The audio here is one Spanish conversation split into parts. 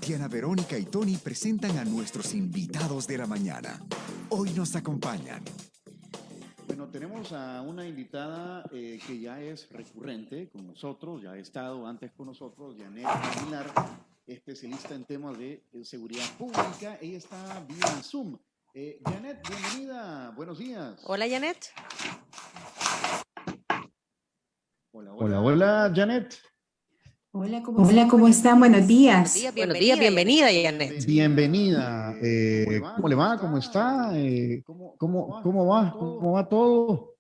Diana Verónica y Tony presentan a nuestros invitados de la mañana. Hoy nos acompañan. Bueno, tenemos a una invitada que ya es recurrente con nosotros, ya ha estado antes con nosotros, Janet Aguilar, especialista en temas de seguridad pública. Ella está vía Zoom. Janet, bienvenida, buenos días. Hola, Janet. Hola, Janet. Hola, ¿cómo están? Buenos días. Buenos días, bienvenida, Janet. Bienvenida. ¿Cómo le va? ¿Cómo está? ¿Cómo va? ¿Cómo va todo?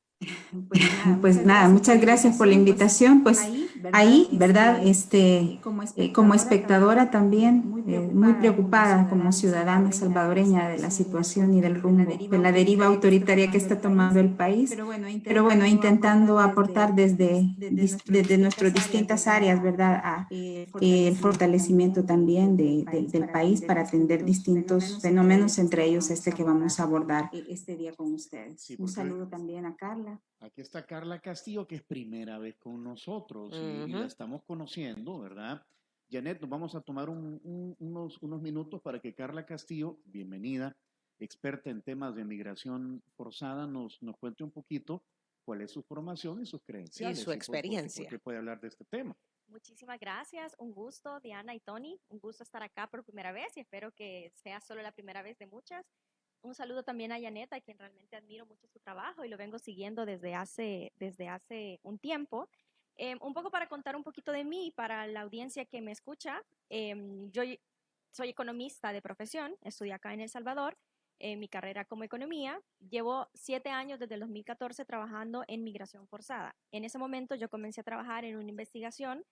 Pues nada, muchas gracias por la invitación. Pues ahí, ¿verdad? Como espectadora también, muy preocupada como ciudadana salvadoreña de la situación y del rumbo, de la deriva autoritaria que está tomando el país. Pero bueno, intentando aportar desde nuestras distintas áreas, ¿verdad? A el fortalecimiento también del país para atender distintos fenómenos, entre ellos este que vamos a abordar este día con ustedes. Sí, Un porque saludo también a Carla. aquí está Carla Castillo, que es primera vez con nosotros y la estamos conociendo, ¿verdad? Janet, nos vamos a tomar unos minutos para que Carla Castillo, bienvenida, experta en temas de migración forzada, nos cuente un poquito cuál es su formación y sus credenciales. Y su experiencia. ¿Por qué puede hablar de este tema? Muchísimas gracias, un gusto, Diana y Tony, un gusto estar acá por primera vez y espero que sea solo la primera vez de muchas. Un saludo también a Janet, a quien realmente admiro mucho su trabajo y lo vengo siguiendo desde hace un tiempo. Un poco para contar un poquito de mí para la audiencia que me escucha. Yo soy economista de profesión, estudié acá en El Salvador, mi carrera como economía. Llevo 7 años desde el 2014 trabajando en migración forzada. En ese momento yo comencé a trabajar en una investigación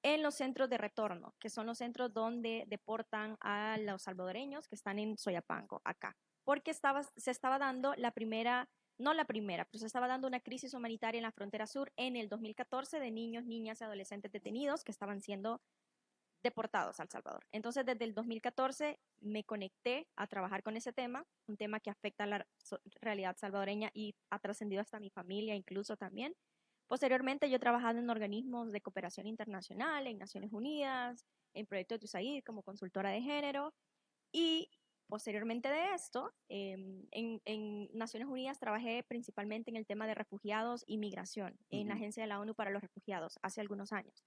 en los centros de retorno, que son los centros donde deportan a los salvadoreños que están en Soyapango, acá. Porque se estaba dando no la primera, pero se estaba dando una crisis humanitaria en la frontera sur en el 2014 de niños, niñas y adolescentes detenidos que estaban siendo deportados a El Salvador. Entonces, desde el 2014 me conecté a trabajar con ese tema, un tema que afecta a la realidad salvadoreña y ha trascendido hasta mi familia incluso también. Posteriormente, yo he trabajado en organismos de cooperación internacional, en Naciones Unidas, en proyectos de USAID como consultora de género. Y posteriormente de esto, en Naciones Unidas trabajé principalmente en el tema de refugiados y migración en la Agencia de la ONU para los Refugiados hace algunos años.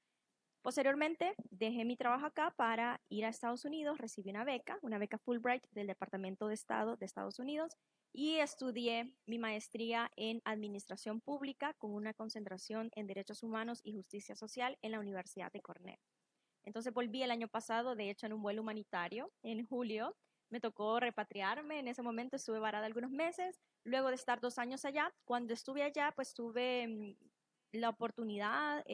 Posteriormente, dejé mi trabajo acá para ir a Estados Unidos, recibí una beca Fulbright del Departamento de Estado de Estados Unidos y estudié mi maestría en Administración Pública con una concentración en Derechos Humanos y Justicia Social en la Universidad de Cornell. Entonces volví el año pasado, de hecho en un vuelo humanitario, en julio. Me tocó repatriarme, en ese momento estuve varada algunos meses, luego de estar 2 años allá. Cuando estuve allá, pues tuve la oportunidad,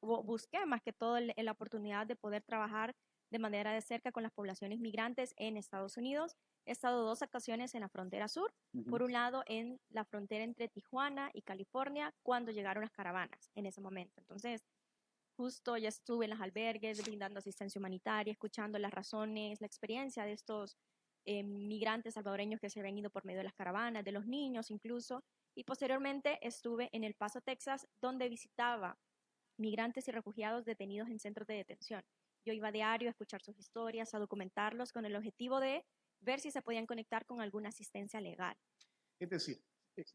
busqué más que todo la oportunidad de poder trabajar de manera de cerca con las poblaciones migrantes en Estados Unidos. He estado 2 ocasiones en la frontera sur, por un lado en la frontera entre Tijuana y California, cuando llegaron las caravanas en ese momento. Entonces, justo ya estuve en los albergues brindando asistencia humanitaria, escuchando las razones, la experiencia de estos migrantes salvadoreños que se habían ido por medio de las caravanas, de los niños incluso. Y posteriormente estuve en El Paso, Texas, donde visitaba migrantes y refugiados detenidos en centros de detención. Yo iba a diario a escuchar sus historias, a documentarlos con el objetivo de ver si se podían conectar con alguna asistencia legal. Es decir,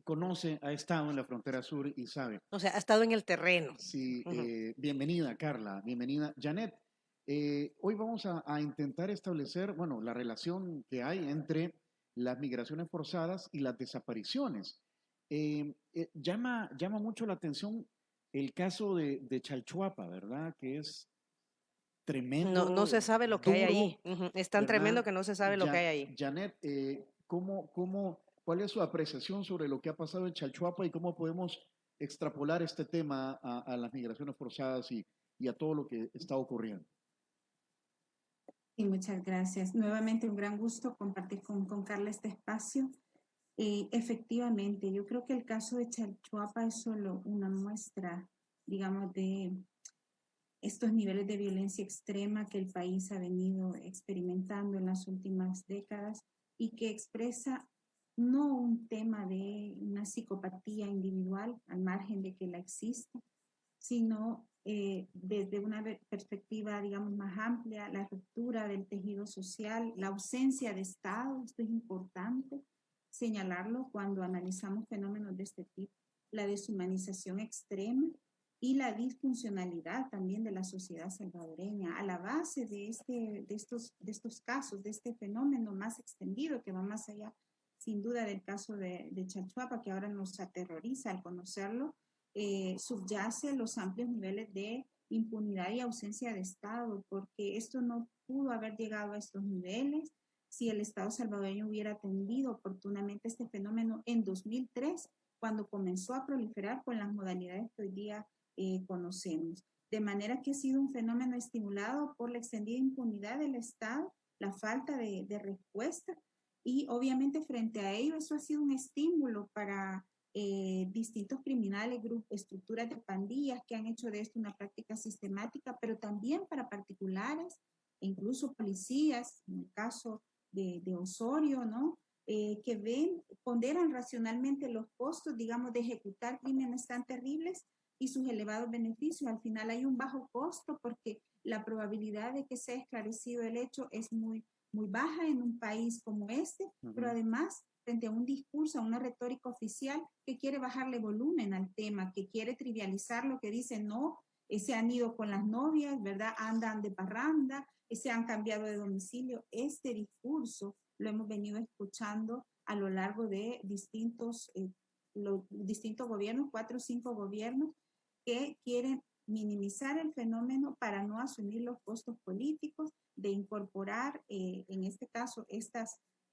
conoce, ha estado en la frontera sur y sabe. O sea, ha estado en el terreno. Sí, bienvenida Carla, bienvenida Janet. Hoy vamos a intentar establecer, bueno, la relación que hay entre las migraciones forzadas y las desapariciones. Llama mucho la atención el caso de Chalchuapa, ¿verdad? Que es tremendo. No se sabe lo que hay ahí. Es tan ¿verdad? tremendo que no se sabe lo que hay ahí. Janet, ¿cuál es su apreciación sobre lo que ha pasado en Chalchuapa y cómo podemos extrapolar este tema a las migraciones forzadas y a todo lo que está ocurriendo? Sí, muchas gracias. Nuevamente un gran gusto compartir con Carla este espacio. Efectivamente, yo creo que el caso de Chalchuapa es solo una muestra, digamos, de estos niveles de violencia extrema que el país ha venido experimentando en las últimas décadas y que expresa no un tema de una psicopatía individual al margen de que la exista, sino desde una perspectiva, digamos, más amplia, la ruptura del tejido social, la ausencia de Estado, esto es importante señalarlo cuando analizamos fenómenos de este tipo, la deshumanización extrema y la disfuncionalidad también de la sociedad salvadoreña. A la base de estos casos, de este fenómeno más extendido que va más allá, sin duda, del caso de Chalchuapa, que ahora nos aterroriza al conocerlo, subyace los amplios niveles de impunidad y ausencia de Estado, porque esto no pudo haber llegado a estos niveles si el Estado salvadoreño hubiera atendido oportunamente este fenómeno en 2003, cuando comenzó a proliferar con las modalidades que hoy día conocemos. De manera que ha sido un fenómeno estimulado por la extendida impunidad del Estado, la falta de respuesta, y obviamente frente a ello eso ha sido un estímulo para distintos criminales, grupos, estructuras de pandillas que han hecho de esto una práctica sistemática, pero también para particulares e incluso policías, en el caso de Osorio, ¿no? Que ponderan racionalmente los costos, digamos, de ejecutar crímenes tan terribles y sus elevados beneficios. Al final hay un bajo costo porque la probabilidad de que sea esclarecido el hecho es muy baja en un país como este, pero además frente a un discurso, a una retórica oficial que quiere bajarle volumen al tema, que quiere trivializar lo que dice, no, se han ido con las novias, ¿verdad? Andan de parranda, se han cambiado de domicilio. Este discurso lo hemos venido escuchando a lo largo de distintos gobiernos, 4 o 5 gobiernos, que quieren minimizar el fenómeno para no asumir los costos políticos de incorporar, en este caso,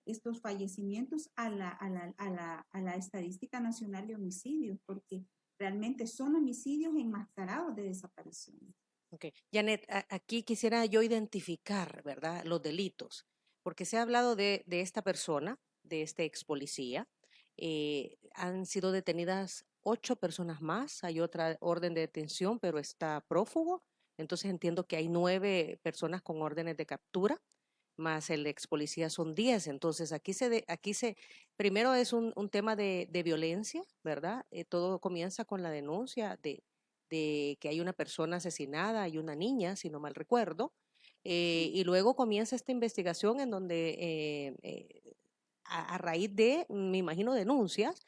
estos fallecimientos a la estadística nacional de homicidios, porque realmente son homicidios enmascarados de desapariciones. Okay. Janet, aquí quisiera yo identificar, ¿verdad?, los delitos, porque se ha hablado de esta persona, de este ex policía. Han sido detenidas 8 personas más, hay otra orden de detención, pero está prófugo. Entonces entiendo que hay 9 personas con órdenes de captura, más el ex policía son 10. Entonces primero es un tema de violencia, ¿verdad? Todo comienza con la denuncia de que hay una persona asesinada, hay una niña, si no mal recuerdo, y luego comienza esta investigación en donde a raíz de, me imagino, denuncias,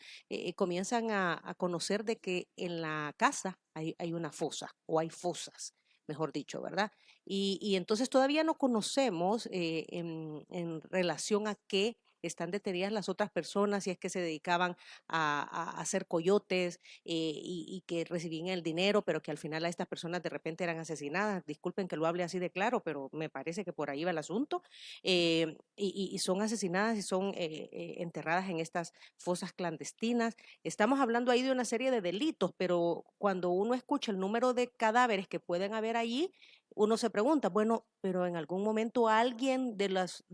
comienzan a conocer de que en la casa hay una fosa o hay fosas, mejor dicho, ¿verdad? Y entonces todavía no conocemos en relación a qué están detenidas las otras personas, si es que se dedicaban a hacer coyotes y que recibían el dinero, pero que al final a estas personas de repente eran asesinadas. Disculpen que lo hable así de claro, pero me parece que por ahí va el asunto. Y son asesinadas y son enterradas en estas fosas clandestinas. Estamos hablando ahí de una serie de delitos, pero cuando uno escucha el número de cadáveres que pueden haber allí, uno se pregunta, bueno, pero en algún momento alguien de los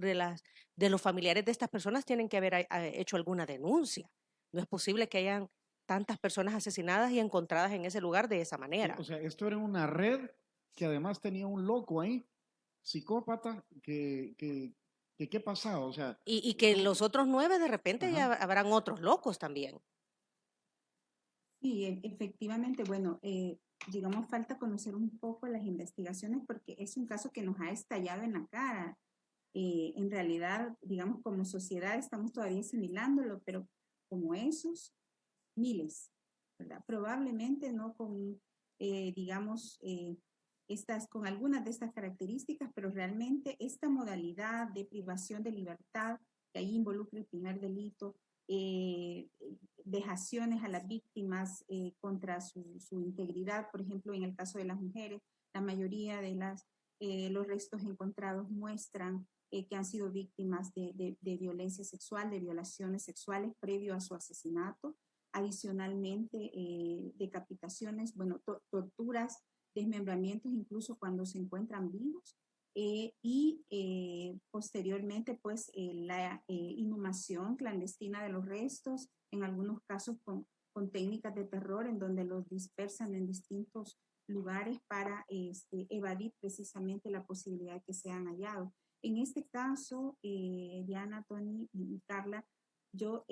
familiares de estas personas tienen que haber hecho alguna denuncia. No es posible que hayan tantas personas asesinadas y encontradas en ese lugar de esa manera. O sea, esto era una red que además tenía un loco ahí, psicópata, ¿qué pasaba? O sea, y que los otros 9 de repente ajá. ya habrán otros locos también. Sí, efectivamente, bueno, digamos, falta conocer un poco las investigaciones porque es un caso que nos ha estallado en la cara. En realidad, digamos, como sociedad estamos todavía asimilándolo, pero como esos, miles, ¿verdad? Probablemente no con, digamos, con algunas de estas características, pero realmente esta modalidad de privación de libertad, que ahí involucra el primer delito, vejaciones a las víctimas contra su integridad, por ejemplo, en el caso de las mujeres, la mayoría de los restos encontrados muestran que han sido víctimas de violencia sexual, de violaciones sexuales previo a su asesinato. Adicionalmente, decapitaciones, bueno, torturas, desmembramientos incluso cuando se encuentran vivos. Posteriormente, pues, la inhumación clandestina de los restos, en algunos casos con técnicas de terror en donde los dispersan en distintos lugares para evadir precisamente la posibilidad de que sean hallados. En este caso, Diana, Tony y Carla, yo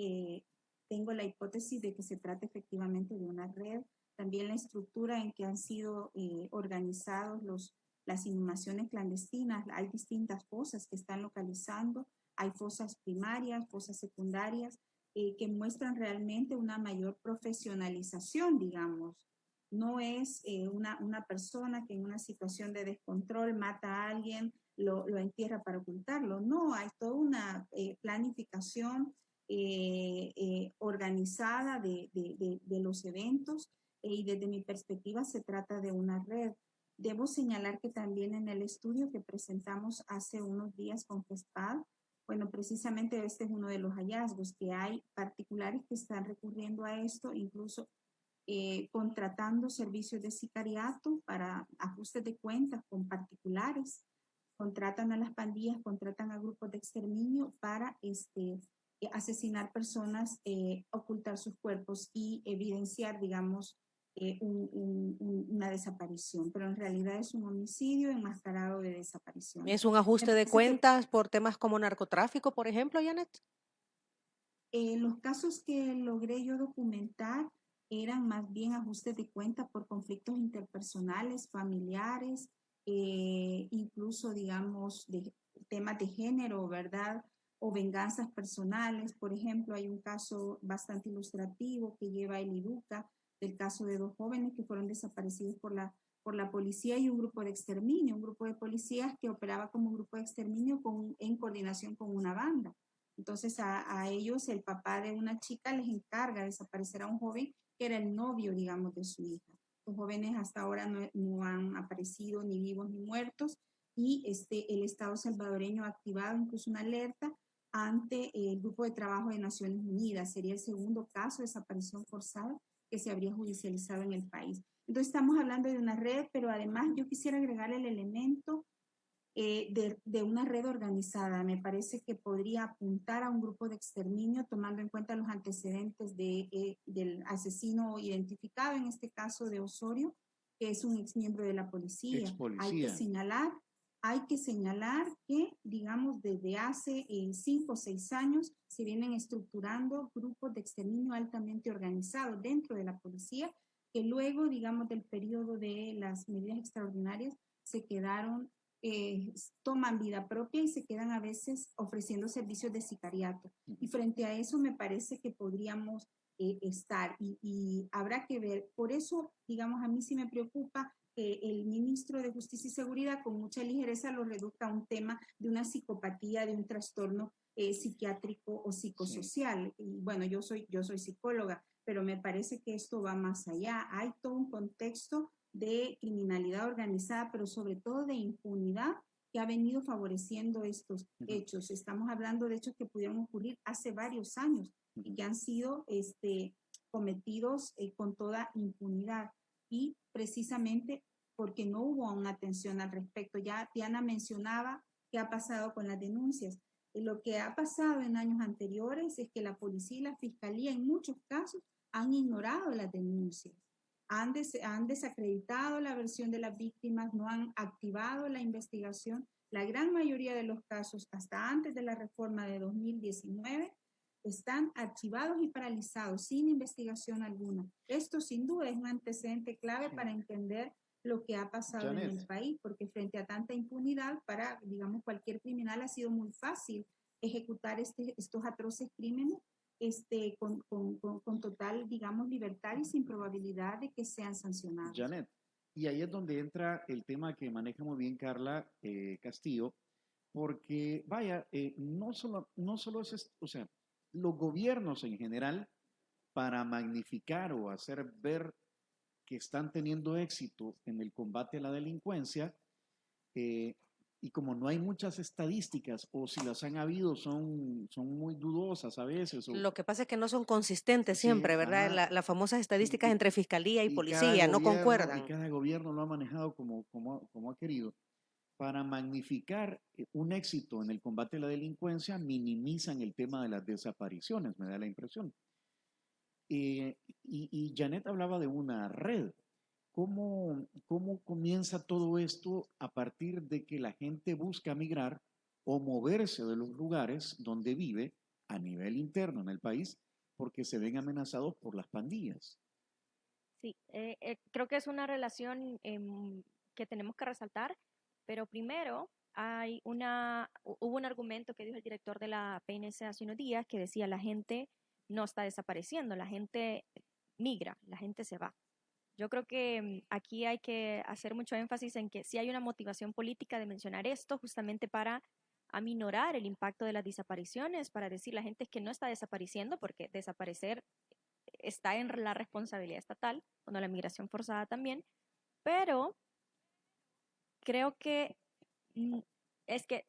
tengo la hipótesis de que se trata efectivamente de una red también la estructura en que han sido organizados las inhumaciones clandestinas. Hay distintas fosas que están localizando, hay fosas primarias, fosas secundarias, que muestran realmente una mayor profesionalización, digamos. No es una persona que en una situación de descontrol mata a alguien, lo entierra para ocultarlo. No, hay toda una planificación organizada de los eventos, y desde mi perspectiva se trata de una red. Debo señalar que también en el estudio que presentamos hace unos días con FESPAD, bueno, precisamente este es uno de los hallazgos, que hay particulares que están recurriendo a esto, incluso contratando servicios de sicariato para ajustes de cuentas con particulares, contratan a las pandillas, contratan a grupos de exterminio para asesinar personas, ocultar sus cuerpos y evidenciar, digamos, una desaparición, pero en realidad es un homicidio enmascarado de desaparición. ¿Es un ajuste de cuentas por temas como narcotráfico, por ejemplo, Janet? Los casos que logré yo documentar eran más bien ajustes de cuentas por conflictos interpersonales, familiares, incluso, digamos, de temas de género, ¿verdad? O venganzas personales. Por ejemplo, hay un caso bastante ilustrativo que lleva el IDUCA, del caso de 2 jóvenes que fueron desaparecidos por la policía y un grupo de exterminio, un grupo de policías que operaba como grupo de exterminio en coordinación con una banda. Entonces a ellos el papá de una chica les encarga desaparecer a un joven que era el novio, digamos, de su hija. Los jóvenes hasta ahora no han aparecido ni vivos ni muertos, y el Estado salvadoreño ha activado incluso una alerta ante el Grupo de Trabajo de Naciones Unidas. Sería el segundo caso de desaparición forzada que se habría judicializado en el país. Entonces estamos hablando de una red, pero además yo quisiera agregar el elemento de una red organizada. Me parece que podría apuntar a un grupo de exterminio tomando en cuenta los antecedentes del asesino identificado, en este caso de Osorio, que es un exmiembro de la policía. Hay que señalar que, digamos, desde hace 5 o 6 años se vienen estructurando grupos de exterminio altamente organizados dentro de la policía, que luego, digamos, del periodo de las medidas extraordinarias se quedaron, toman vida propia y se quedan a veces ofreciendo servicios de sicariato. Y frente a eso me parece que podríamos estar y habrá que ver. Por eso, digamos, a mí sí me preocupa que el ministro de Justicia y Seguridad con mucha ligereza lo reduzca a un tema de una psicopatía, de un trastorno psiquiátrico o psicosocial. Sí. Y bueno, yo soy psicóloga, pero me parece que esto va más allá. Hay todo un contexto de criminalidad organizada, pero sobre todo de impunidad, que ha venido favoreciendo estos hechos. Estamos hablando de hechos que pudieron ocurrir hace varios años y que han sido cometidos con toda impunidad, y precisamente porque no hubo una atención al respecto. Ya Diana mencionaba qué ha pasado con las denuncias. Lo que ha pasado en años anteriores es que la policía y la fiscalía en muchos casos han ignorado las denuncias, han desacreditado la versión de las víctimas, no han activado la investigación. La gran mayoría de los casos, hasta antes de la reforma de 2019, están archivados y paralizados sin investigación alguna. Esto sin duda es un antecedente clave para entender lo que ha pasado en el país, porque frente a tanta impunidad para, digamos, cualquier criminal ha sido muy fácil ejecutar estos atroces crímenes con total, digamos, libertad y sin probabilidad de que sean sancionados. Janet, y ahí es donde entra el tema que maneja muy bien Carla Castillo, porque vaya, no solo es, o sea, los gobiernos en general, para magnificar o hacer ver que están teniendo éxito en el combate a la delincuencia, y como no hay muchas estadísticas, o si las han habido, son muy dudosas a veces. Lo que pasa es que no son consistentes siempre, ¿verdad? Las famosas estadísticas entre fiscalía y policía no concuerdan. Y cada gobierno lo ha manejado como ha querido. Para magnificar un éxito en el combate a la delincuencia, minimizan el tema de las desapariciones, me da la impresión. Y Janet hablaba de una red. ¿Cómo comienza todo esto a partir de que la gente busca migrar o moverse de los lugares donde vive a nivel interno en el país porque se ven amenazados por las pandillas? Sí, creo que es una relación que tenemos que resaltar, pero primero hubo un argumento que dijo el director de la PNC hace unos días que decía la gente no está desapareciendo, la gente migra, la gente se va. Yo creo que aquí hay que hacer mucho énfasis en que sí hay una motivación política de mencionar esto justamente para aminorar el impacto de las desapariciones, para decir la gente que no está desapareciendo, porque desaparecer está en la responsabilidad estatal, cuando la migración forzada también, pero creo que mm, es que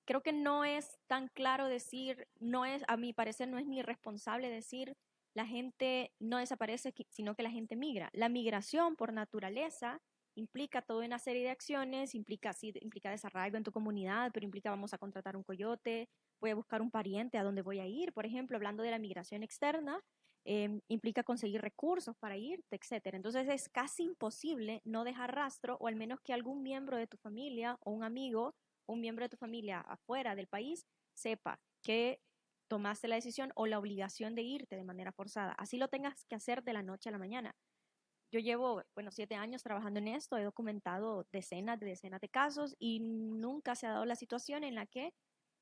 creo que no es tan claro decir, no es, a mi parecer, no es ni responsable decir la gente no desaparece, sino que la gente migra. La migración por naturaleza implica toda una serie de acciones, implica, sí, implica desarraigo en tu comunidad, pero implica vamos a contratar un coyote, voy a buscar un pariente a dónde voy a ir, por ejemplo, hablando de la migración externa, implica conseguir recursos para irte, etcétera. Entonces es casi imposible no dejar rastro, o al menos que algún miembro de tu familia o un amigo, un miembro de tu familia afuera del país, sepa que tomaste la decisión o la obligación de irte de manera forzada. Así lo tengas que hacer de la noche a la mañana. Yo llevo, bueno, 7 años trabajando en esto, he documentado decenas de casos y nunca se ha dado la situación en la que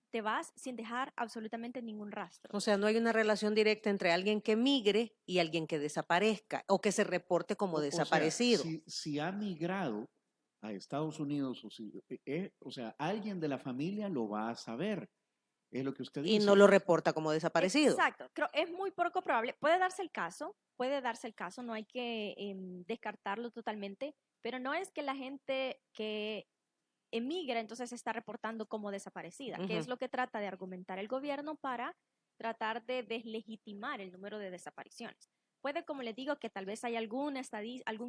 te vas sin dejar absolutamente ningún rastro. O sea, no hay una relación directa entre alguien que migre y alguien que desaparezca o que se reporte como O sea, desaparecido. si ha migrado a Estados Unidos, o sea, alguien de la familia lo va a saber, es lo que usted Y dice. no lo reporta como desaparecido. Exacto, creo es muy poco probable. Puede darse el caso, no hay que descartarlo totalmente, pero no es que la gente que emigra entonces se está reportando como desaparecida, que es lo que trata de argumentar el gobierno para tratar de deslegitimar el número de desapariciones. Puede, como les digo, que tal vez hay algún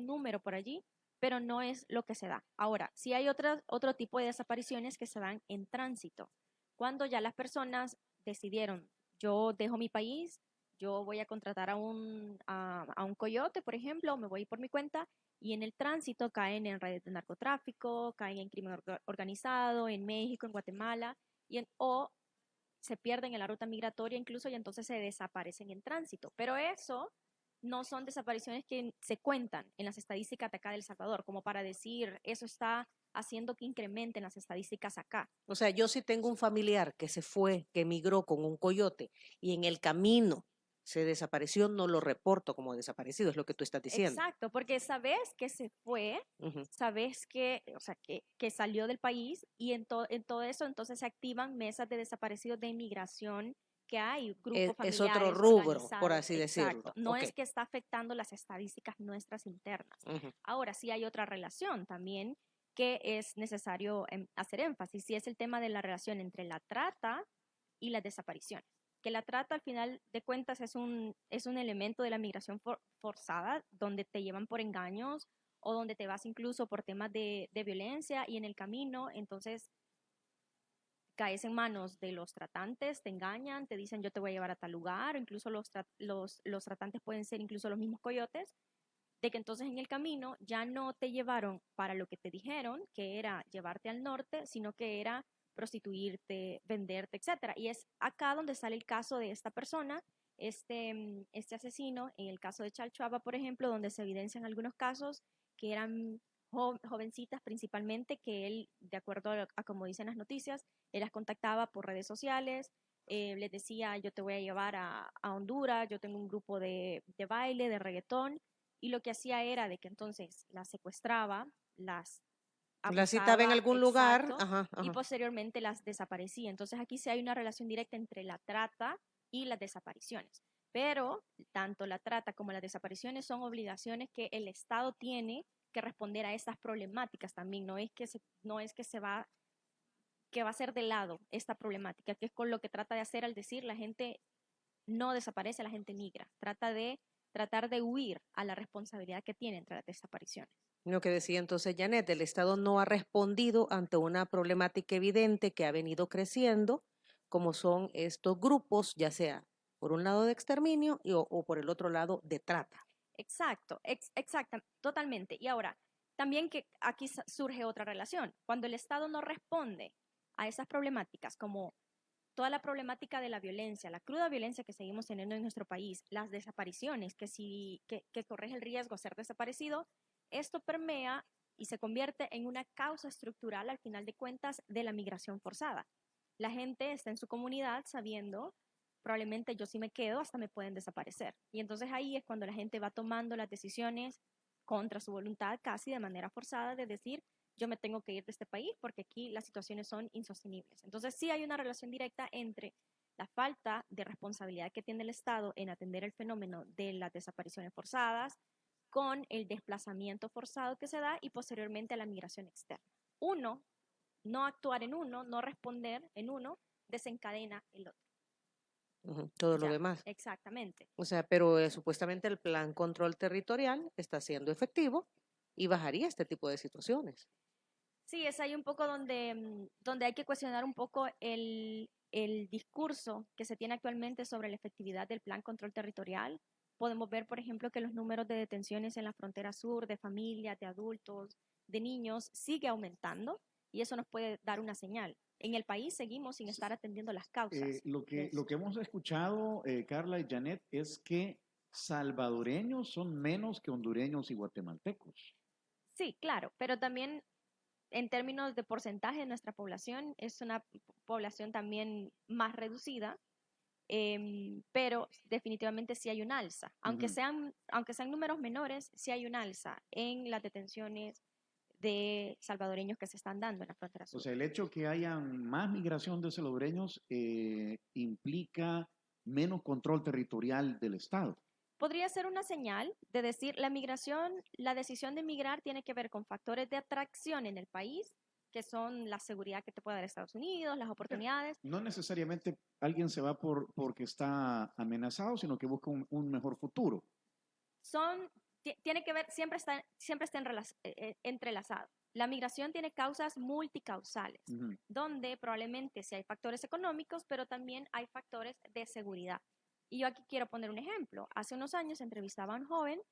número por allí, pero no es lo que se da. Ahora, sí hay otro tipo de desapariciones que se dan en tránsito, cuando ya las personas decidieron, yo dejo mi país, yo voy a contratar a un coyote, por ejemplo, o me voy por mi cuenta, y en el tránsito caen en redes de narcotráfico, caen en crimen organizado, en México, en Guatemala, o se pierden en la ruta migratoria incluso y entonces se desaparecen en tránsito. Pero eso no son desapariciones que se cuentan en las estadísticas de acá de El Salvador, como para decir, eso está haciendo que incrementen las estadísticas acá. O sea, yo sí tengo un familiar que se fue, que emigró con un coyote y en el camino se desapareció, no lo reporto como desaparecido, es lo que tú estás diciendo. Exacto, porque sabes que se fue, sabes que, o sea, que salió del país y en todo eso entonces se activan mesas de desaparecidos de inmigración que hay, grupos Es familiares otro rubro, por organizados. así Exacto. decirlo. No Ok. es que está afectando las estadísticas nuestras internas. Ahora sí hay otra relación también que es necesario hacer énfasis, y es el tema de la relación entre la trata y las desapariciones. Que la trata al final de cuentas es un elemento de la migración forzada, donde te llevan por engaños o donde te vas incluso por temas de violencia y en el camino, entonces caes en manos de los tratantes, te engañan, te dicen yo te voy a llevar a tal lugar, o incluso los tratantes pueden ser incluso los mismos coyotes, de que entonces en el camino ya no te llevaron para lo que te dijeron, que era llevarte al norte, sino que era prostituirte, venderte, etcétera. Y es acá donde sale el caso de esta persona, este asesino, en el caso de Chalchuapa, por ejemplo, donde se evidencian algunos casos que eran jovencitas principalmente, que él, de acuerdo a como dicen las noticias, él las contactaba por redes sociales, les decía, yo te voy a llevar a Honduras, yo tengo un grupo de baile, de reggaetón, y lo que hacía era de que entonces las secuestraba, las La citaba en abusaba, algún lugar, exacto, ajá, y ajá. posteriormente las desaparecía. Entonces aquí sí hay una relación directa entre la trata y las desapariciones. Pero tanto la trata como las desapariciones son obligaciones que el Estado tiene que responder a estas problemáticas también. No es que va a hacer de lado esta problemática, que es con lo que trata de hacer al decir la gente no desaparece, la gente migra. Tratar de huir a la responsabilidad que tiene entre las desapariciones. Lo que decía entonces Janet, el Estado no ha respondido ante una problemática evidente que ha venido creciendo, como son estos grupos, ya sea por un lado de exterminio o por el otro lado de trata. Exacto, exacta, totalmente. Y ahora, también que aquí surge otra relación. Cuando el Estado no responde a esas problemáticas, como toda la problemática de la violencia, la cruda violencia que seguimos teniendo en nuestro país, las desapariciones, que corres el riesgo de ser desaparecido, esto permea y se convierte en una causa estructural, al final de cuentas, de la migración forzada. La gente está en su comunidad sabiendo, probablemente yo si me quedo, hasta me pueden desaparecer. Y entonces ahí es cuando la gente va tomando las decisiones contra su voluntad, casi de manera forzada, de decir, yo me tengo que ir de este país porque aquí las situaciones son insostenibles. Entonces sí hay una relación directa entre la falta de responsabilidad que tiene el Estado en atender el fenómeno de las desapariciones forzadas con el desplazamiento forzado que se da y posteriormente a la migración externa. Uno, no actuar en uno, no responder en uno, desencadena el otro. Todo lo Ya, demás. exactamente. O sea, pero supuestamente el plan control territorial está siendo efectivo y bajaría este tipo de situaciones. Sí, es ahí un poco donde hay que cuestionar un poco el discurso que se tiene actualmente sobre la efectividad del plan control territorial. Podemos ver, por ejemplo, que los números de detenciones en la frontera sur, de familias, de adultos, de niños, sigue aumentando y eso nos puede dar una señal. En el país seguimos sin estar atendiendo las causas. Lo que hemos escuchado, Carla y Janet, es que salvadoreños son menos que hondureños y guatemaltecos. Sí, claro, pero también en términos de porcentaje de nuestra población es una población también más reducida, pero definitivamente sí hay un alza. Aunque sean números menores, sí hay un alza en las detenciones de salvadoreños que se están dando en la frontera sur. O sea, el hecho que haya más migración de salvadoreños implica menos control territorial del Estado. Podría ser una señal de decir, la migración, la decisión de migrar tiene que ver con factores de atracción en el país, que son la seguridad que te puede dar Estados Unidos, las oportunidades. No necesariamente alguien se va porque está amenazado, sino que busca un mejor futuro. Tiene que ver, siempre está entrelazado. La migración tiene causas multicausales, donde probablemente sí hay factores económicos, pero también hay factores de seguridad. Y yo aquí quiero poner un ejemplo. Hace unos años entrevistaba a un joven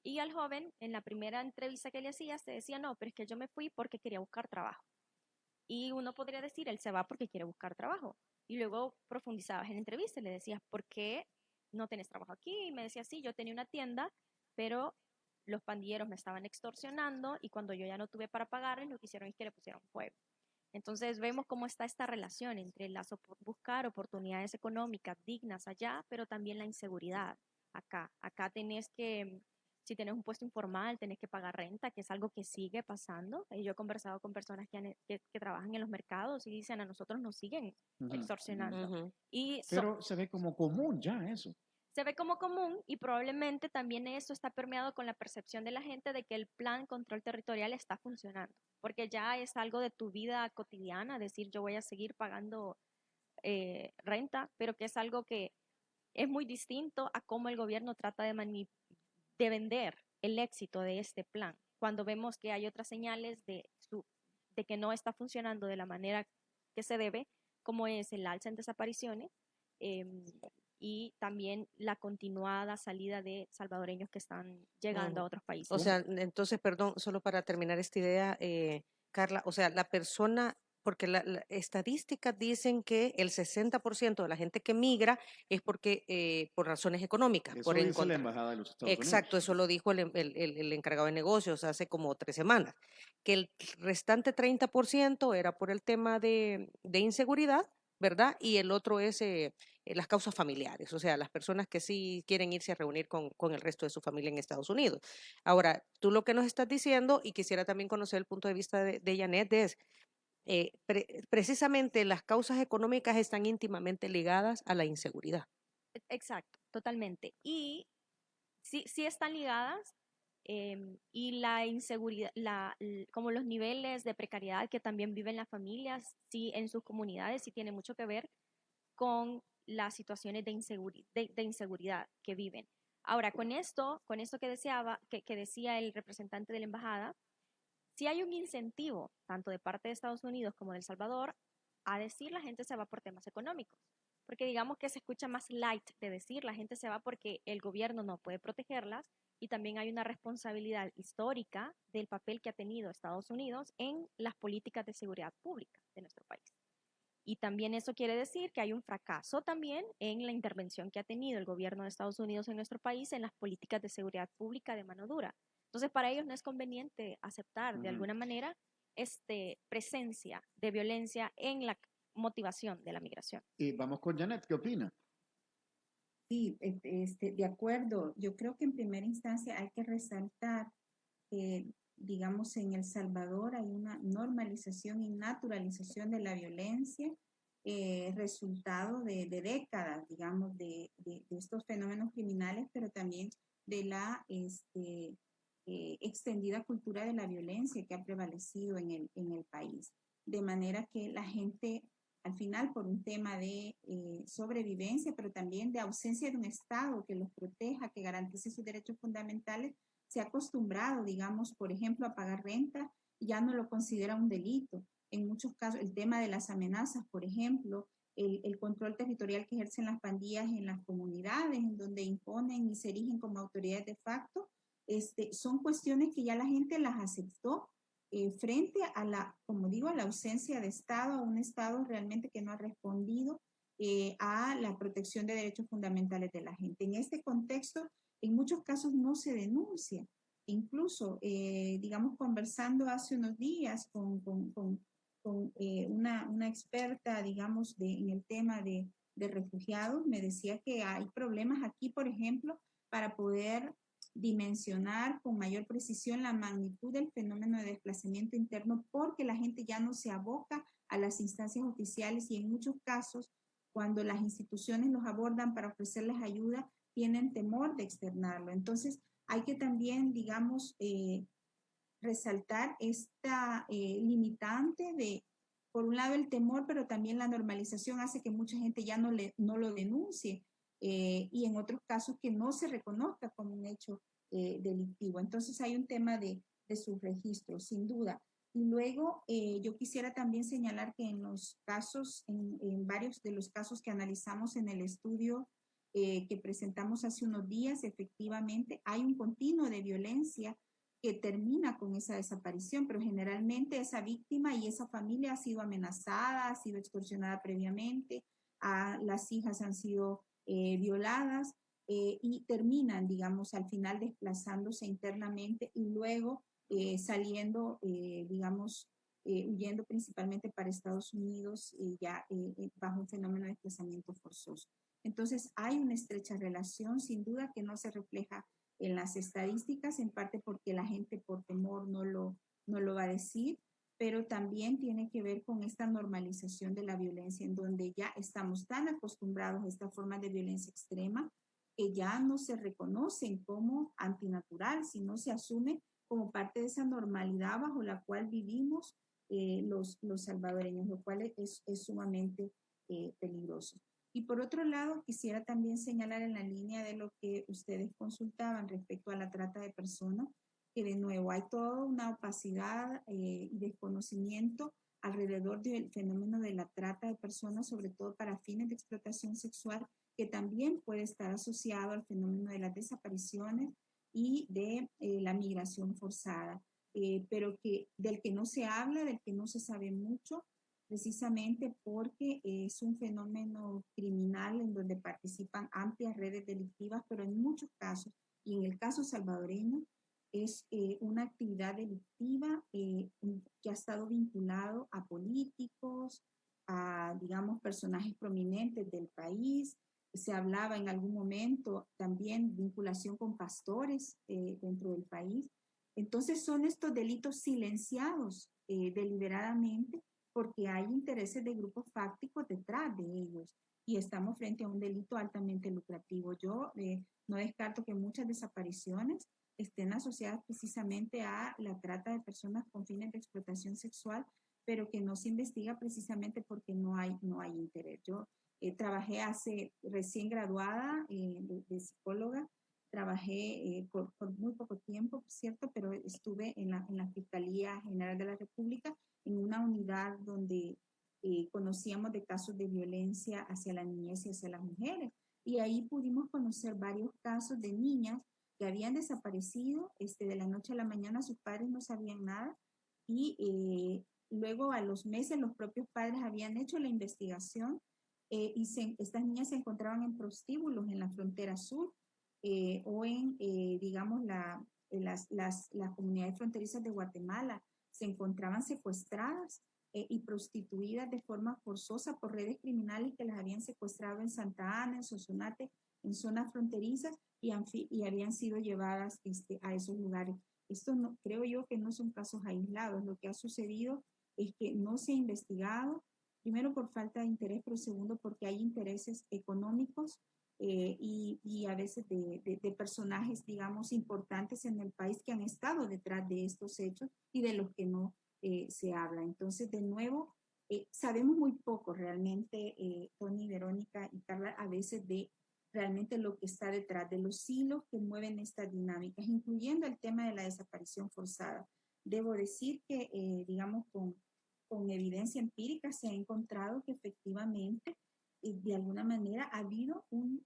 y al joven, en la primera entrevista que le hacía, se decía, no, pero es que yo me fui porque quería buscar trabajo. Y uno podría decir, él se va porque quiere buscar trabajo. Y luego profundizabas en la entrevista y le decías, ¿por qué no tenés trabajo aquí? Y me decía, sí, yo tenía una tienda, pero los pandilleros me estaban extorsionando y cuando yo ya no tuve para pagarles, lo que hicieron es que le pusieron fuego. Entonces vemos cómo está esta relación entre buscar oportunidades económicas dignas allá, pero también la inseguridad acá. Acá tenés que, si tenés un puesto informal, tenés que pagar renta, que es algo que sigue pasando. Yo he conversado con personas que trabajan en los mercados y dicen, a nosotros nos siguen extorsionando. Pero se ve como común ya eso. Se ve como común y probablemente también eso está permeado con la percepción de la gente de que el plan control territorial está funcionando, porque ya es algo de tu vida cotidiana, decir yo voy a seguir pagando renta, pero que es algo que es muy distinto a cómo el gobierno trata de vender el éxito de este plan, cuando vemos que hay otras señales de que no está funcionando de la manera que se debe, como es el alza en desapariciones, y también la continuada salida de salvadoreños que están llegando a otros países. O sea, entonces, perdón, solo para terminar esta idea, Carla, o sea, la persona, porque las estadísticas dicen que el 60% de la gente que migra es porque por razones económicas. Eso por dice la Embajada de los Estados Unidos. Exacto, eso lo dijo el encargado de negocios hace como 3 semanas, que el restante 30% era por el tema de inseguridad, ¿verdad? Y el otro es las causas familiares, o sea, las personas que sí quieren irse a reunir con el resto de su familia en Estados Unidos. Ahora, tú lo que nos estás diciendo, y quisiera también conocer el punto de vista de Janet, es precisamente las causas económicas están íntimamente ligadas a la inseguridad. Exacto, totalmente. Y sí están ligadas, y la inseguridad, como los niveles de precariedad que también viven las familias, sí, en sus comunidades, sí tiene mucho que ver con las situaciones de inseguridad que viven. Ahora, con esto que decía el representante de la embajada, sí hay un incentivo, tanto de parte de Estados Unidos como de El Salvador, a decir la gente se va por temas económicos. Porque digamos que se escucha más light de decir la gente se va porque el gobierno no puede protegerlas y también hay una responsabilidad histórica del papel que ha tenido Estados Unidos en las políticas de seguridad pública de nuestro país. Y también eso quiere decir que hay un fracaso también en la intervención que ha tenido el gobierno de Estados Unidos en nuestro país en las políticas de seguridad pública de mano dura. Entonces, para ellos no es conveniente aceptar de alguna manera presencia de violencia en la motivación de la migración. Y vamos con Janet, ¿qué opina? Sí, de acuerdo. Yo creo que en primera instancia hay que resaltar que, digamos, en El Salvador hay una normalización y naturalización de la violencia, resultado de décadas, digamos, de estos fenómenos criminales, pero también de la extendida cultura de la violencia que ha prevalecido en el país. De manera que la gente, al final, por un tema de sobrevivencia, pero también de ausencia de un Estado que los proteja, que garantice sus derechos fundamentales, se ha acostumbrado, digamos, por ejemplo, a pagar renta y ya no lo considera un delito. En muchos casos, el tema de las amenazas, por ejemplo, el control territorial que ejercen las pandillas en las comunidades, en donde imponen y se erigen como autoridades de facto, son cuestiones que ya la gente las aceptó frente a la, como digo, a la ausencia de Estado, a un Estado realmente que no ha respondido a la protección de derechos fundamentales de la gente. En este contexto, en muchos casos no se denuncia. Incluso, digamos, conversando hace unos días con una experta, digamos, en el tema de refugiados, me decía que hay problemas aquí, por ejemplo, para poder dimensionar con mayor precisión la magnitud del fenómeno de desplazamiento interno, porque la gente ya no se aboca a las instancias oficiales y en muchos casos, cuando las instituciones los abordan para ofrecerles ayuda, tienen temor de externarlo. Entonces, hay que también, digamos, resaltar esta limitante de, por un lado, el temor, pero también la normalización hace que mucha gente ya no lo denuncie y en otros casos que no se reconozca como un hecho delictivo. Entonces, hay un tema de sus registros, sin duda. Y luego, yo quisiera también señalar que en los casos, en varios de los casos que analizamos en el estudio que presentamos hace unos días, efectivamente hay un continuo de violencia que termina con esa desaparición, pero generalmente esa víctima y esa familia ha sido amenazada, ha sido extorsionada previamente, las hijas han sido violadas y terminan, digamos, al final desplazándose internamente y luego saliendo, digamos, huyendo principalmente para Estados Unidos ya bajo un fenómeno de desplazamiento forzoso. Entonces, hay una estrecha relación, sin duda, que no se refleja en las estadísticas, en parte porque la gente por temor no lo va a decir, pero también tiene que ver con esta normalización de la violencia, en donde ya estamos tan acostumbrados a esta forma de violencia extrema que ya no se reconocen como antinatural, sino se asume como parte de esa normalidad bajo la cual vivimos los salvadoreños, lo cual es sumamente peligroso. Y por otro lado, quisiera también señalar en la línea de lo que ustedes consultaban respecto a la trata de personas, que de nuevo hay toda una opacidad y desconocimiento alrededor del fenómeno de la trata de personas, sobre todo para fines de explotación sexual, que también puede estar asociado al fenómeno de las desapariciones y de la migración forzada, pero del que no se habla, del que no se sabe mucho, precisamente porque es un fenómeno criminal en donde participan amplias redes delictivas, pero en muchos casos, y en el caso salvadoreño, es una actividad delictiva que ha estado vinculado a políticos, a, digamos, personajes prominentes del país. Se hablaba en algún momento también vinculación con pastores dentro del país. Entonces son estos delitos silenciados deliberadamente porque hay intereses de grupos fácticos detrás de ellos y estamos frente a un delito altamente lucrativo. Yo no descarto que muchas desapariciones estén asociadas precisamente a la trata de personas con fines de explotación sexual, pero que no se investiga precisamente porque no hay interés. Yo trabajé recién graduada de psicóloga, trabajé por muy poco tiempo, ¿cierto? Pero estuve en la Fiscalía General de la República en una unidad donde conocíamos de casos de violencia hacia la niñez y hacia las mujeres. Y ahí pudimos conocer varios casos de niñas que habían desaparecido de la noche a la mañana, sus padres no sabían nada y luego a los meses los propios padres habían hecho la investigación y estas niñas se encontraban en prostíbulos en la frontera sur o en, digamos, las comunidades fronterizas de Guatemala. Se encontraban secuestradas y prostituidas de forma forzosa por redes criminales que las habían secuestrado en Santa Ana, en Sonsonate, en zonas fronterizas y habían sido llevadas a esos lugares. Esto no, creo yo que no son casos aislados. Lo que ha sucedido es que no se ha investigado, primero por falta de interés, pero segundo porque hay intereses económicos y a veces de personajes, digamos, importantes en el país que han estado detrás de estos hechos y de los que no se habla. Entonces, de nuevo, sabemos muy poco realmente, Tony, Verónica y Carla, a veces de realmente lo que está detrás de los hilos que mueven estas dinámicas, incluyendo el tema de la desaparición forzada. Debo decir que, digamos, con evidencia empírica se ha encontrado que efectivamente, de alguna manera, ha habido un,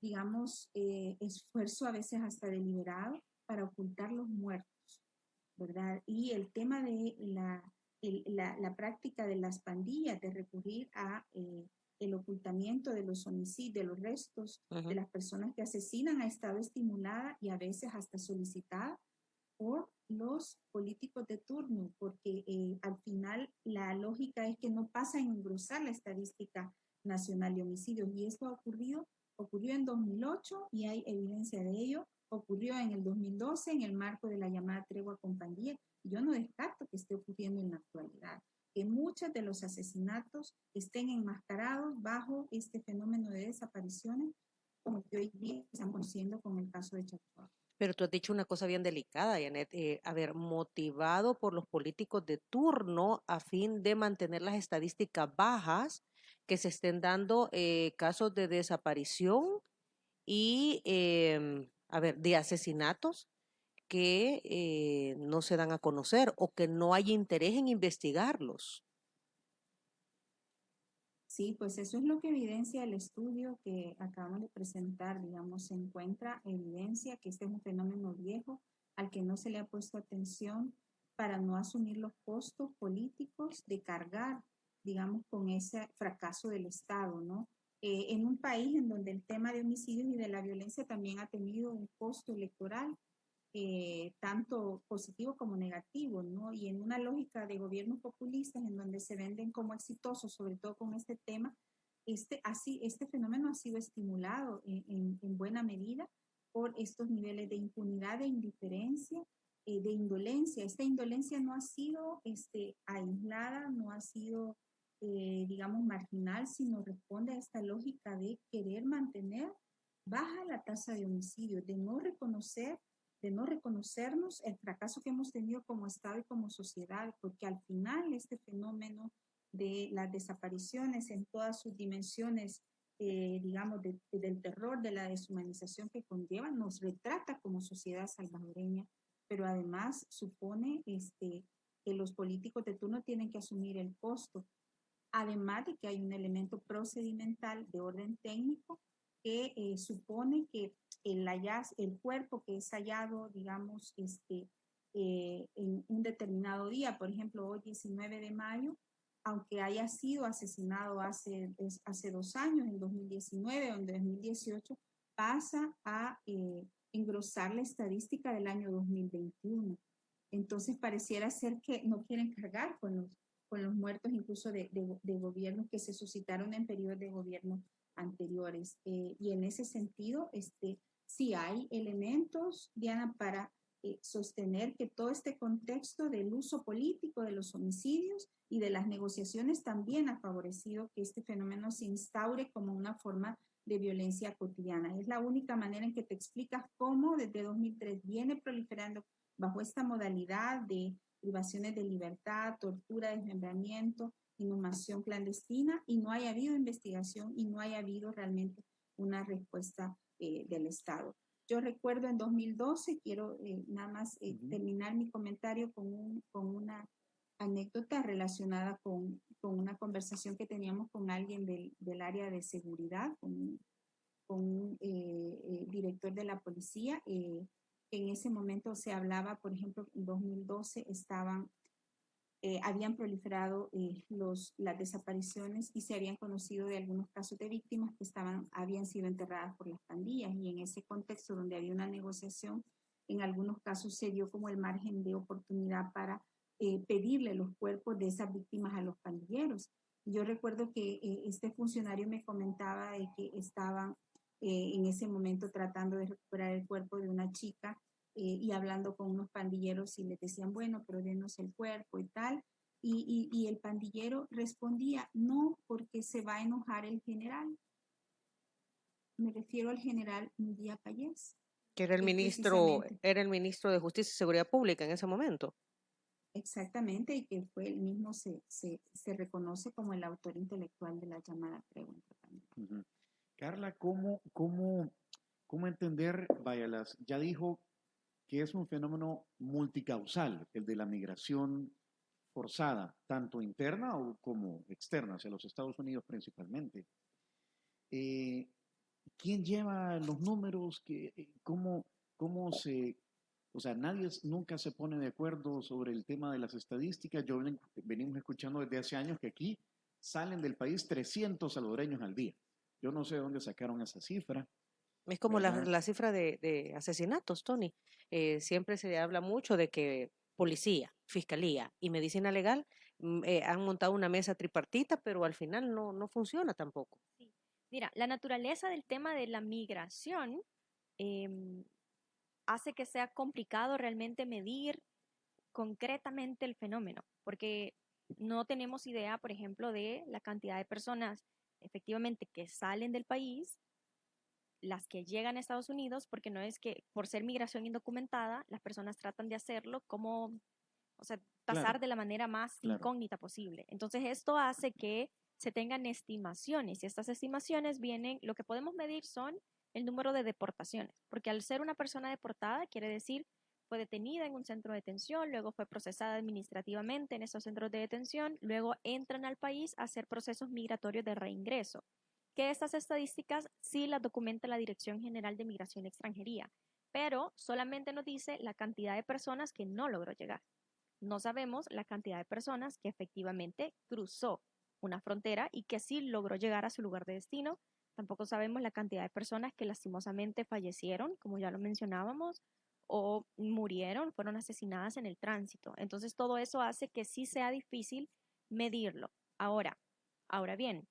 digamos, esfuerzo a veces hasta deliberado para ocultar los muertos, ¿verdad? Y el tema de la práctica de las pandillas, de recurrir a el ocultamiento de los homicidios, de los restos de las personas que asesinan, ha estado estimulada y a veces hasta solicitada por los políticos de turno, porque al final la lógica es que no pasa en engrosar la estadística nacional de homicidios. Y esto ocurrió en 2008 y hay evidencia de ello. Ocurrió en el 2012 en el marco de la llamada tregua con pandillas. Yo no descarto que esté ocurriendo en la actualidad, que muchos de los asesinatos estén enmascarados bajo este fenómeno de desapariciones, como que hoy día estamos conociendo con el caso de Chapua. Pero tú has dicho una cosa bien delicada, Janet. A ver, motivado por los políticos de turno a fin de mantener las estadísticas bajas, que se estén dando casos de desaparición y, a ver, de asesinatos que no se dan a conocer o que no hay interés en investigarlos. Sí, pues eso es lo que evidencia el estudio que acabamos de presentar, digamos, se encuentra evidencia que este es un fenómeno viejo al que no se le ha puesto atención para no asumir los costos políticos de cargar, digamos, con ese fracaso del Estado, ¿no? En un país en donde el tema de homicidios y de la violencia también ha tenido un costo electoral, tanto positivo como negativo, ¿no? Y en una lógica de gobiernos populistas en donde se venden como exitosos, sobre todo con este tema, este fenómeno ha sido estimulado en buena medida por estos niveles de impunidad, de indiferencia, de indolencia. Esta indolencia no ha sido aislada, no ha sido, digamos, marginal, sino responde a esta lógica de querer mantener baja la tasa de homicidios, de no reconocernos el fracaso que hemos tenido como Estado y como sociedad, porque al final este fenómeno de las desapariciones en todas sus dimensiones, digamos, del terror, de la deshumanización que conlleva, nos retrata como sociedad salvadoreña, pero además supone que los políticos de turno tienen que asumir el costo, además de que hay un elemento procedimental de orden técnico que supone que el cuerpo que es hallado, digamos, en un determinado día, por ejemplo, hoy 19 de mayo, aunque haya sido asesinado hace 2 años, en 2019 o en 2018, pasa a engrosar la estadística del año 2021. Entonces pareciera ser que no quieren cargar con los muertos incluso de gobiernos que se suscitaron en periodos de gobierno anteriores. Y en ese sentido, sí hay elementos, Diana, para sostener que todo este contexto del uso político de los homicidios y de las negociaciones también ha favorecido que este fenómeno se instaure como una forma de violencia cotidiana. Es la única manera en que te explicas cómo desde 2003 viene proliferando bajo esta modalidad de privaciones de libertad, tortura, desmembramiento, inhumación clandestina, y no haya habido investigación y no haya habido realmente una respuesta del Estado. Yo recuerdo en 2012, quiero nada más terminar mi comentario con una anécdota relacionada con una conversación que teníamos con alguien del área de seguridad, con un director de la policía. En ese momento se hablaba, por ejemplo, en 2012 estaban habían proliferado las desapariciones y se habían conocido de algunos casos de víctimas que habían sido enterradas por las pandillas, y en ese contexto donde había una negociación, en algunos casos se dio como el margen de oportunidad para pedirle los cuerpos de esas víctimas a los pandilleros. Yo recuerdo que este funcionario me comentaba de que estaban en ese momento tratando de recuperar el cuerpo de una chica y hablando con unos pandilleros y les decían, bueno, pero denos el cuerpo y tal. Y el pandillero respondía, no, porque se va a enojar el general. Me refiero al general Mudía Payés. Que era el ministro de Justicia y Seguridad Pública en ese momento. Exactamente, y que fue él mismo se reconoce como el autor intelectual de la llamada pregunta también. Uh-huh. Carla, ¿cómo entender, vaya, ya dijo que es un fenómeno multicausal, el de la migración forzada, tanto interna como externa, hacia los Estados Unidos principalmente. ¿Quién lleva los números? ¿Cómo se...? O sea, nunca se pone de acuerdo sobre el tema de las estadísticas. Venimos escuchando desde hace años que aquí salen del país 300 salvadoreños al día. Yo no sé de dónde sacaron esa cifra. Es como la cifra de asesinatos, Tony. Siempre se habla mucho de que policía, fiscalía y medicina legal han montado una mesa tripartita, pero al final no funciona tampoco. Sí. Mira, la naturaleza del tema de la migración hace que sea complicado realmente medir concretamente el fenómeno, porque no tenemos idea, por ejemplo, de la cantidad de personas efectivamente que salen del país, las que llegan a Estados Unidos, porque no es que por ser migración indocumentada, las personas tratan de hacerlo como, o sea, tasar de la manera más incógnita posible. Entonces, esto hace que se tengan estimaciones, y estas estimaciones vienen, lo que podemos medir son el número de deportaciones, porque al ser una persona deportada, quiere decir, fue detenida en un centro de detención, luego fue procesada administrativamente en esos centros de detención, luego entran al país a hacer procesos migratorios de reingreso, que estas estadísticas sí las documenta la Dirección General de Migración y Extranjería, pero solamente nos dice la cantidad de personas que no logró llegar. No sabemos la cantidad de personas que efectivamente cruzó una frontera y que sí logró llegar a su lugar de destino. Tampoco sabemos la cantidad de personas que lastimosamente fallecieron, como ya lo mencionábamos, o murieron, fueron asesinadas en el tránsito. Entonces todo eso hace que sí sea difícil medirlo. Ahora bien,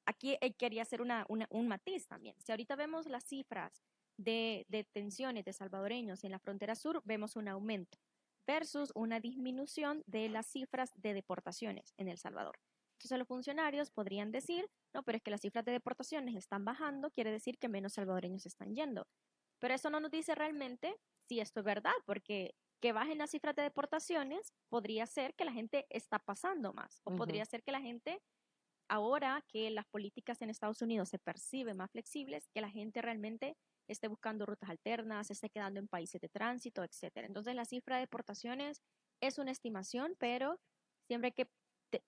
aquí quería hacer un matiz también. Si ahorita vemos las cifras de detenciones de salvadoreños en la frontera sur, vemos un aumento versus una disminución de las cifras de deportaciones en El Salvador. Entonces los funcionarios podrían decir, no, pero es que las cifras de deportaciones están bajando, quiere decir que menos salvadoreños están yendo. Pero eso no nos dice realmente si esto es verdad, porque que bajen las cifras de deportaciones podría ser que la gente está pasando más, o podría ser que la gente, ahora que las políticas en Estados Unidos se perciben más flexibles, que la gente realmente esté buscando rutas alternas, esté quedando en países de tránsito, etcétera. Entonces la cifra de deportaciones es una estimación, pero siempre hay que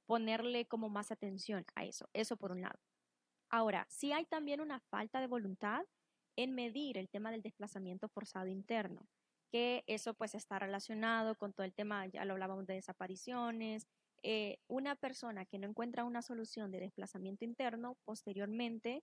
ponerle como más atención a eso por un lado. Ahora, sí hay también una falta de voluntad en medir el tema del desplazamiento forzado interno, que eso pues está relacionado con todo el tema, ya lo hablábamos de desapariciones. Una persona que no encuentra una solución de desplazamiento interno, posteriormente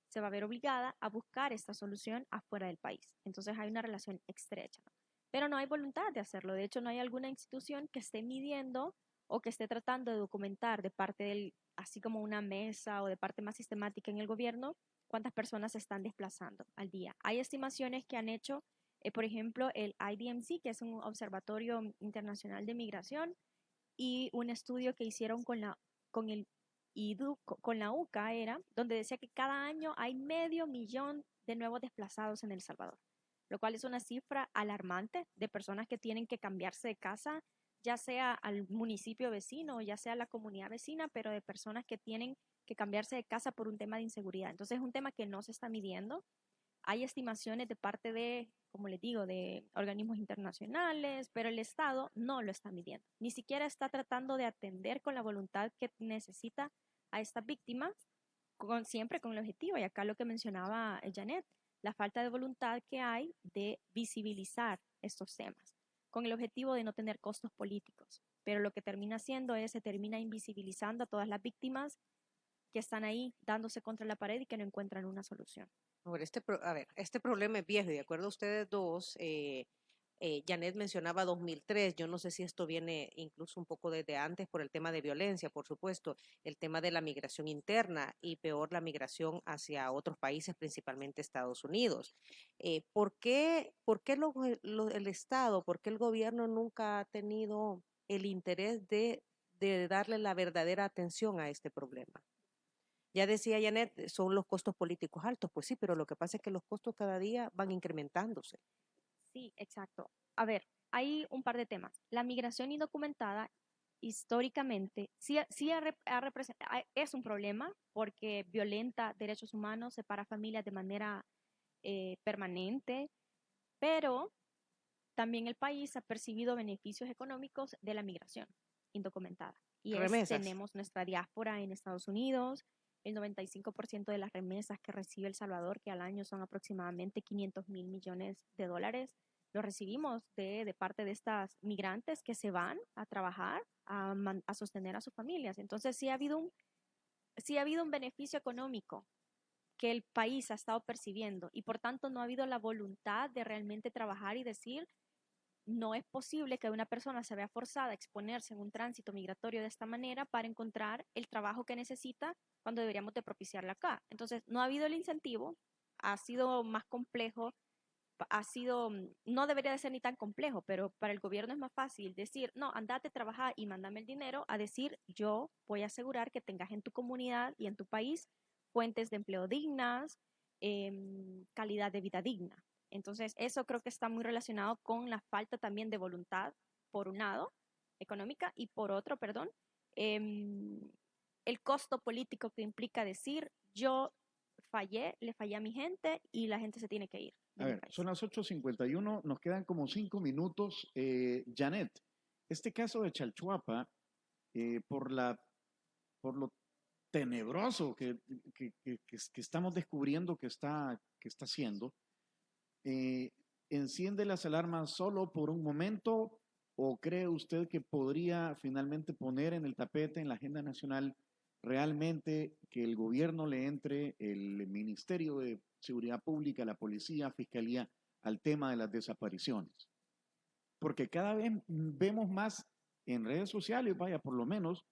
se va a ver obligada a buscar esta solución afuera del país. Entonces hay una relación estrecha, ¿no? Pero no hay voluntad de hacerlo. De hecho, no hay alguna institución que esté midiendo o que esté tratando de documentar de parte del, así como una mesa o de parte más sistemática en el gobierno, cuántas personas se están desplazando al día. Hay estimaciones que han hecho, por ejemplo, el IDMC, que es un observatorio internacional de migración, y un estudio que hicieron con la UCA era, donde decía que cada año hay 500,000 de nuevos desplazados en El Salvador, lo cual es una cifra alarmante de personas que tienen que cambiarse de casa, ya sea al municipio vecino, ya sea a la comunidad vecina, pero de personas que tienen que cambiarse de casa por un tema de inseguridad. Entonces es un tema que no se está midiendo. Hay estimaciones de parte de, como les digo, de organismos internacionales, pero el Estado no lo está midiendo. Ni siquiera está tratando de atender con la voluntad que necesita a estas víctimas, siempre con el objetivo, y acá lo que mencionaba Janet, la falta de voluntad que hay de visibilizar estos temas. con el objetivo de no tener costos políticos. Pero lo que termina haciendo es, se termina invisibilizando a todas las víctimas que están ahí dándose contra la pared y que no encuentran una solución. A ver, este problema es viejo y de acuerdo a ustedes dos, Janet mencionaba 2003, yo no sé si esto viene incluso un poco desde antes por el tema de violencia, por supuesto, el tema de la migración interna y peor la migración hacia otros países, principalmente Estados Unidos. ¿Por qué el Estado, por qué el gobierno nunca ha tenido el interés de darle la verdadera atención a este problema? Ya decía Janet, son los costos políticos altos, pues sí, pero lo que pasa es que los costos cada día van incrementándose. Sí, exacto. A ver, hay un par de temas. La migración indocumentada históricamente es un problema porque violenta derechos humanos, separa familias de manera permanente, pero también el país ha percibido beneficios económicos de la migración indocumentada. Tenemos nuestra diáspora en Estados Unidos, el 95% de las remesas que recibe El Salvador, que al año son aproximadamente 500.000 millones de dólares, lo recibimos de parte de estas migrantes que se van a trabajar, a sostener a sus familias. Entonces sí ha habido un beneficio económico que el país ha estado percibiendo y por tanto no ha habido la voluntad de realmente trabajar y decir, no es posible que una persona se vea forzada a exponerse en un tránsito migratorio de esta manera para encontrar el trabajo que necesita cuando deberíamos de propiciarla acá. Entonces, no ha habido el incentivo, ha sido más complejo, no debería de ser ni tan complejo, pero para el gobierno es más fácil decir, no, andate a trabajar y mándame el dinero, a decir, yo voy a asegurar que tengas en tu comunidad y en tu país fuentes de empleo dignas, calidad de vida digna. Entonces, eso creo que está muy relacionado con la falta también de voluntad, por un lado, económica, y por otro, perdón, el costo político que implica decir, yo le fallé a mi gente y la gente se tiene que ir. A ver, son las 8:51, nos quedan como 5 minutos. Janet, este caso de Chalchuapa, por lo tenebroso que estamos descubriendo que está haciendo, ¿enciende las alarmas solo por un momento o cree usted que podría finalmente poner en el tapete, en la agenda nacional, realmente que el gobierno le entre, el Ministerio de Seguridad Pública, la Policía, Fiscalía, al tema de las desapariciones? Porque cada vez vemos más en redes sociales, vaya, por lo menos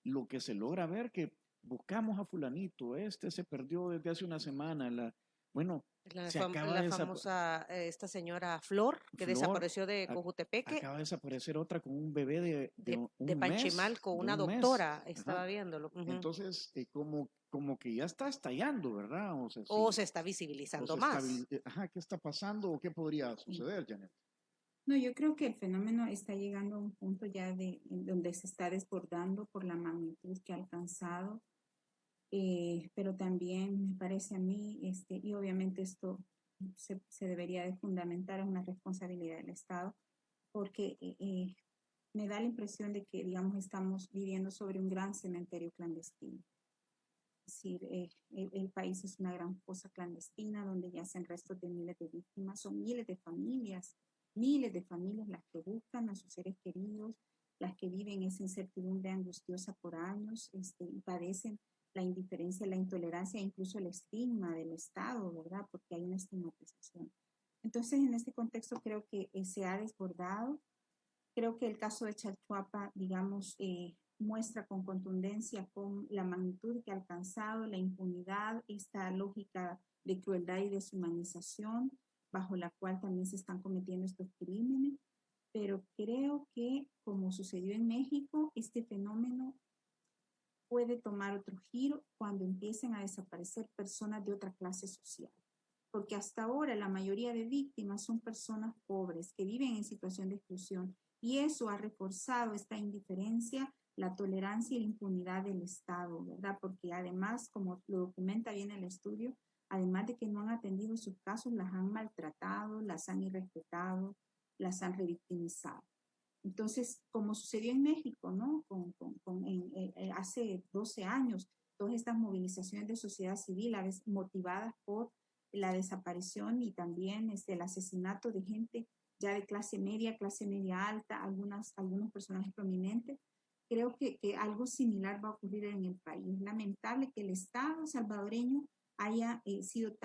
lo que se logra ver, que buscamos a fulanito, se perdió desde hace una semana, bueno, se acaba La de famosa, esta señora Flor, que desapareció de Cojutepeque. Acaba de desaparecer otra con un bebé de un Panchimalco, mes, una doctora, estaba viéndolo. Entonces, como que ya está estallando, ¿verdad? O se está visibilizando más. ¿Qué está pasando o qué podría suceder, Janet? No, yo creo que el fenómeno está llegando a un punto ya en donde se está desbordando por la magnitud que ha alcanzado, pero también me parece a mí, y obviamente esto se debería de fundamentar en una responsabilidad del Estado, porque me da la impresión de que, digamos, estamos viviendo sobre un gran cementerio clandestino. Es decir, el país es una gran fosa clandestina donde yacen restos de miles de víctimas, son miles de familias las que buscan a sus seres queridos, las que viven esa incertidumbre angustiosa por años y padecen la indiferencia, la intolerancia e incluso el estigma del Estado, ¿verdad? Porque hay una estigmatización. Entonces, en este contexto creo que se ha desbordado. Creo que el caso de Chalchuapa, digamos, muestra con contundencia con la magnitud que ha alcanzado, la impunidad, esta lógica de crueldad y deshumanización bajo la cual también se están cometiendo estos crímenes. Pero creo que, como sucedió en México, este fenómeno puede tomar otro giro cuando empiecen a desaparecer personas de otra clase social. Porque hasta ahora la mayoría de víctimas son personas pobres que viven en situación de exclusión y eso ha reforzado esta indiferencia, la tolerancia y la impunidad del Estado, ¿verdad? Porque además, como lo documenta bien el estudio, además de que no han atendido sus casos, las han maltratado, las han irrespetado, las han revictimizado. Entonces, como sucedió en México, ¿no? Hace 12 años, todas estas movilizaciones de sociedad civil, a veces motivadas por la desaparición y también el asesinato de gente ya de clase media alta, algunos personajes prominentes. Creo que algo similar va a ocurrir en el país. Es lamentable que el Estado salvadoreño haya sido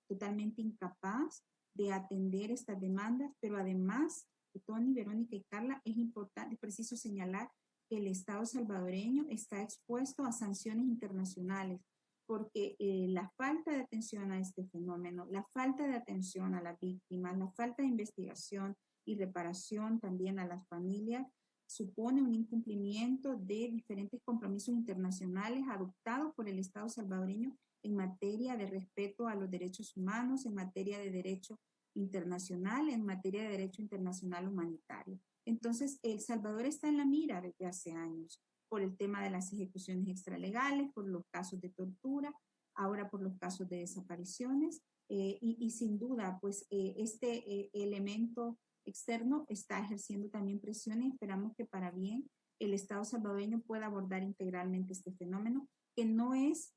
totalmente incapaz de atender estas demandas, pero además, Tony, Verónica y Carla, es importante, es preciso señalar que el Estado salvadoreño está expuesto a sanciones internacionales, porque la falta de atención a este fenómeno, la falta de atención a las víctimas, la falta de investigación y reparación también a las familias, supone un incumplimiento de diferentes compromisos internacionales adoptados por el Estado salvadoreño en materia de respeto a los derechos humanos, en materia de derecho internacional, en materia de derecho internacional humanitario. Entonces, El Salvador está en la mira desde hace años por el tema de las ejecuciones extralegales, por los casos de tortura, ahora por los casos de desapariciones, y sin duda, pues este elemento externo está ejerciendo también presiones. Esperamos que para bien el Estado salvadoreño pueda abordar integralmente este fenómeno, que no es,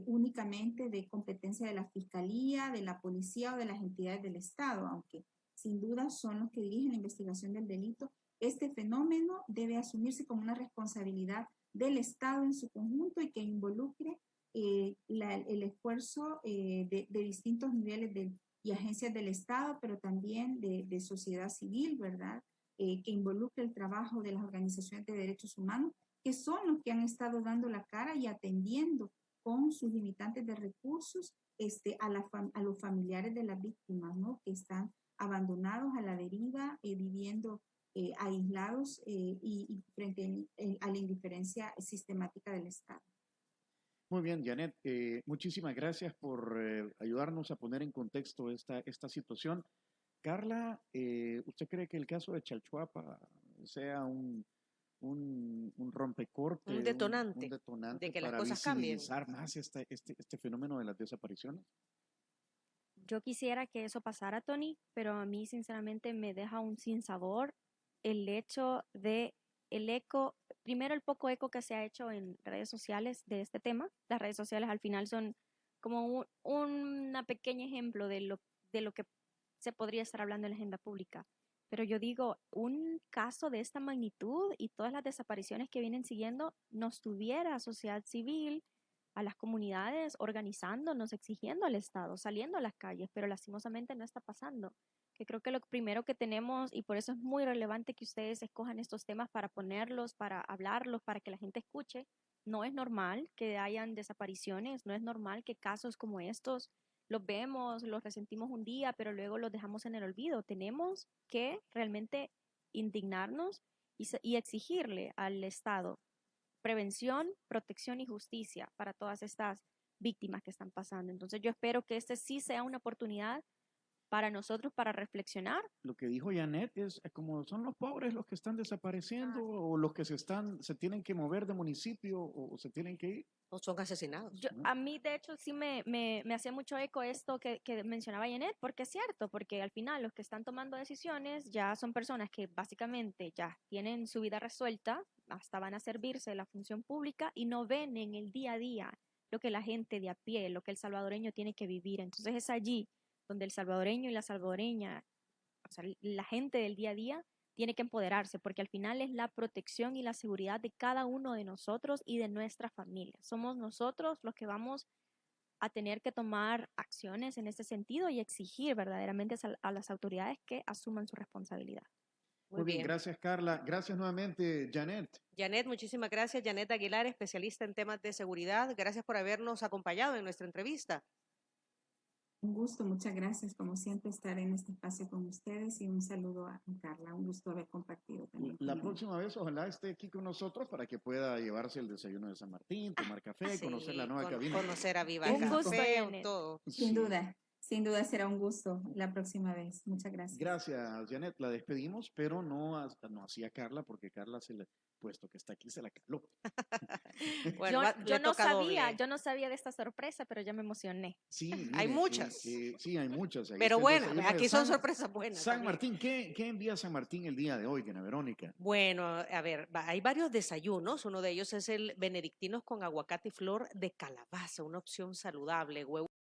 únicamente de competencia de la Fiscalía, de la Policía o de las entidades del Estado, aunque sin duda son los que dirigen la investigación del delito. Este fenómeno debe asumirse como una responsabilidad del Estado en su conjunto y que involucre el esfuerzo de distintos niveles y agencias del Estado, pero también de sociedad civil, ¿verdad? Que involucre el trabajo de las organizaciones de derechos humanos, que son los que han estado dando la cara y atendiendo con sus limitantes de recursos a los familiares de las víctimas, ¿no? Que están abandonados a la deriva, viviendo aislados y frente a la indiferencia sistemática del Estado. Muy bien, Janet, muchísimas gracias por ayudarnos a poner en contexto esta situación. Carla, ¿usted cree que el caso de Chalchuapa sea un rompecorte, Un detonante, un detonante de que las para cosas cambien? visibilizar más este fenómeno de las desapariciones? Yo quisiera que eso pasara, Tony, pero a mí sinceramente me deja un sinsabor el hecho de el eco, primero el poco eco que se ha hecho en redes sociales de este tema. Las redes sociales al final son como una pequeña ejemplo de lo que se podría estar hablando en la agenda pública. Pero yo digo, un caso de esta magnitud y todas las desapariciones que vienen siguiendo, nos tuviera sociedad civil, a las comunidades organizándonos, exigiendo al Estado, saliendo a las calles, pero lastimosamente no está pasando. Que creo que lo primero que tenemos, y por eso es muy relevante que ustedes escojan estos temas para ponerlos, para hablarlos, para que la gente escuche. No es normal que hayan desapariciones, no es normal que casos como estos los vemos, los resentimos un día, pero luego los dejamos en el olvido. Tenemos que realmente indignarnos y exigirle al Estado prevención, protección y justicia para todas estas víctimas que están pasando. Entonces yo espero que este sí sea una oportunidad para nosotros para reflexionar. Lo que dijo Janet es como son los pobres los que están desapareciendo o los que se tienen que mover de municipio o se tienen que ir. O son asesinados. A mí, de hecho, sí me hacía mucho eco esto que mencionaba Janet, porque es cierto, porque al final los que están tomando decisiones ya son personas que básicamente ya tienen su vida resuelta, hasta van a servirse de la función pública y no ven en el día a día lo que la gente de a pie, lo que el salvadoreño tiene que vivir. Entonces es allí donde el salvadoreño y la salvadoreña, o sea, la gente del día a día, tiene que empoderarse, porque al final es la protección y la seguridad de cada uno de nosotros y de nuestra familia. Somos nosotros los que vamos a tener que tomar acciones en este sentido y exigir verdaderamente a las autoridades que asuman su responsabilidad. Muy bien, gracias Carla. Gracias nuevamente, Janet. Janet, muchísimas gracias. Janet Aguilar, especialista en temas de seguridad. Gracias por habernos acompañado en nuestra entrevista. Un gusto, muchas gracias, como siempre, estar en este espacio con ustedes y un saludo a Carla, un gusto haber compartido también. La próxima vez ojalá esté aquí con nosotros para que pueda llevarse el desayuno de San Martín, tomar café, Sí, conocer la nueva cabina. Conocer a Viva Un gusto, Café, todo. Sin duda será un gusto la próxima vez. Muchas gracias. Gracias, Janet. La despedimos, pero no así a Carla, porque Carla puesto que está aquí, se la caló. Bueno, yo no sabía de esta sorpresa, pero ya me emocioné. Sí, mire, hay muchas. Sí, hay muchas. Ahí pero está bueno, aquí son sorpresas buenas. San Martín, ¿qué envía San Martín el día de hoy, Diana Verónica? Bueno, a ver, hay varios desayunos. Uno de ellos es el benedictinos con aguacate y flor de calabaza, una opción saludable, huevo